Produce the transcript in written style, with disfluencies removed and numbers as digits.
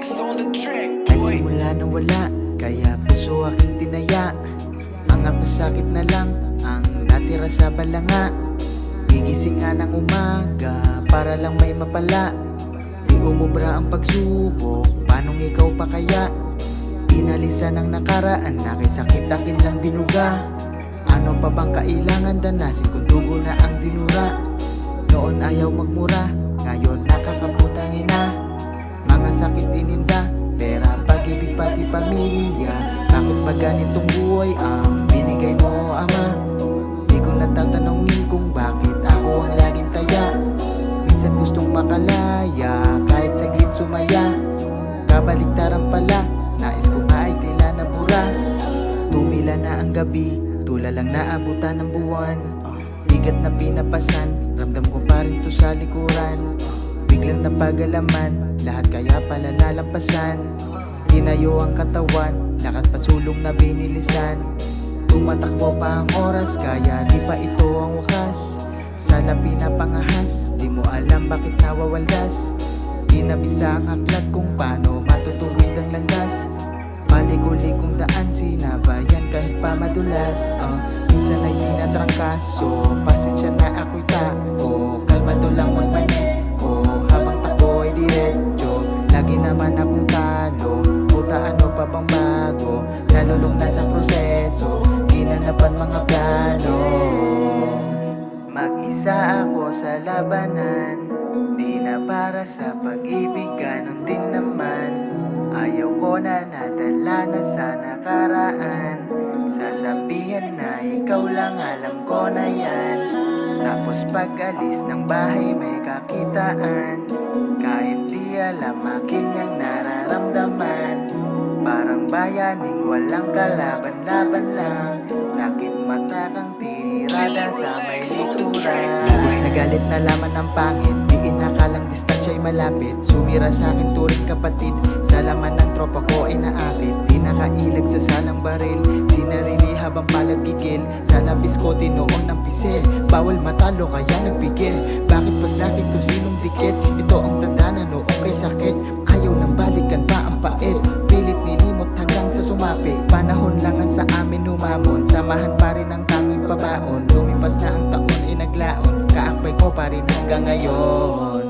Nagsimula ng wala, kaya puso aking tinaya. Mga pasakit na lang ang natira sa balanga. Gigising nga ng umaga para lang may mapala. Di umubra ang pagsubok, panong ikaw pa kaya? Inalisan ng nakaraan, nakisakit akil lang dinuga. Ano pa bang kailangan danasin kung dugo na ang dinura? Noon ayaw magmura, ngayon nakakaputangin na. Mga sakit ininda, pera, pag-ibig pati pamilya. Bakit ba ganitong buhay ang binigay mo, Ama? Di ko natatanungin kung bakit ako ang laging taya. Minsan gustong makalaya, kahit saglit sumaya. Kabaliktaran pala, nais ko nga ay tila nabura. Tumila na ang gabi, tula lang naabutan ng buwan. Bigat na pinapasan, ramdam ko pa rin to sa likuran. Biglang napagalaman, lahat kaya pala nalampasan. Tinayo ang katawan, lakad pasulong na binilisan. Tumatakbo pa ang oras, kaya di pa ito ang wakas. Sa labi na pangahas, di mo alam bakit nawawaldas. Di nabisa ang aklat kung paano matutuwid ang landas. Palikuli-kong daan, sinabayan kahit pa madulas. Minsan ay di natrangkas, so pasensya na ako'y tao. Kalmado lang magmani, habang takbo ay diretso. Lagi naman akong talo, puta ano pa bang bago? Nalulong na sa proseso, ginanapan mga plano. Mag-isa ako sa labanan, di na para sa pag-ibig, ganun din naman. Ayaw ko na nadala na sa nakaraan. Sasabihan na ikaw lang, alam ko na yan. Tapos pag-alis ng bahay may kakitaan. Kahit di alam aking ang nararamdaman. Parang bayaning walang kalaban-laban lang. Lakit mata kang tinirada sa may likuran. Labis na galit na laman ng pangit, di inakalang distansya'y malapit. Sumira sa akin turing kapatid, sa laman ng tropa ko ay naapit. Di nakailag sa salang baril, sinarili habang palagigil. Sa labis ko tinoon ng pisil, bawal matalo kaya nagpigil. Bakit pa sakit kung sinong dikit? Ito ang tanda na noong kay sakit. Ayaw nang balikan pa ang pait, pilit nilimot hanggang sa sumapi. Panahon lang ang sa amin humamon, samahan pa rin ang tanging pabaon. Lumipas na ang taon ay naglaon, kaakbay ko pa rin hanggang ngayon.